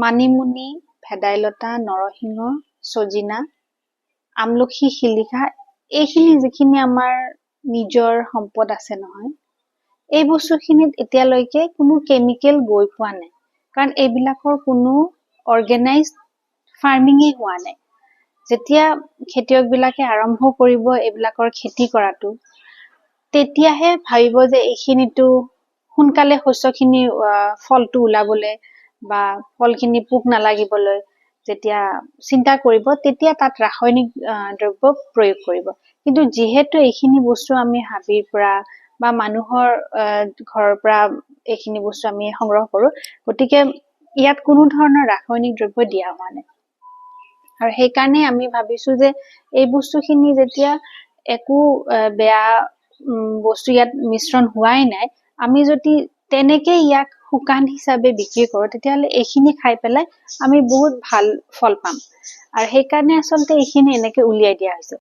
মানিমুনি, ভেদাইলতা, নৰসিংহ, ছজিনা, আমলখি, শিলিখা, এইখিনি যিখিনি আমাৰ নিজৰ সম্পদ আছে নহয়, এই বস্তুখিনিত এতিয়ালৈকে কোনো কেমিকেল গৈ পোৱা নাই। কাৰণ এইবিলাকৰ কোনো অৰ্গেনাইজড ফাৰ্মিঙেই হোৱা নাই। যেতিয়া খেতিয়কবিলাকে আৰম্ভ কৰিব এইবিলাকৰ খেতি কৰাটো, তেতিয়াহে ভাবিব যে এইখিনিতো সোনকালে শস্যখিনি ফলটো ওলাবলৈ বা ফলখিনি পোক নালাগিবলৈ যেতিয়া চিন্তা কৰিব, তেতিয়া তাত ৰাসায়নিক দ্ৰব্য প্ৰয়োগ কৰিব। কিন্তু যিহেতু এইখিনি বস্তু আমি হাবিৰ পৰা বা মানুহৰ ঘৰৰ পৰা এইখিনি বস্তু আমি সংগ্ৰহ কৰো, গতিকে ইয়াত কোনো ধৰণৰ ৰাসায়নিক দ্ৰব্য দিয়া হোৱা নাই। আৰু সেইকাৰণে আমি ভাবিছো যে এই বস্তুখিনি যেতিয়া একো বেয়া বস্তু ইয়াত মিশ্ৰণ হোৱাই নাই, আমি যদি তেনেকে ইয়াক শুকান হিচাপে বিক্ৰী কৰো, তেতিয়াহ'লে এইখিনি খাই পেলাই আমি বহুত ভাল ফল পাম। আৰু সেইকাৰণে আচলতে এইখিনি এনেকে উলিয়াই দিয়া হৈছে।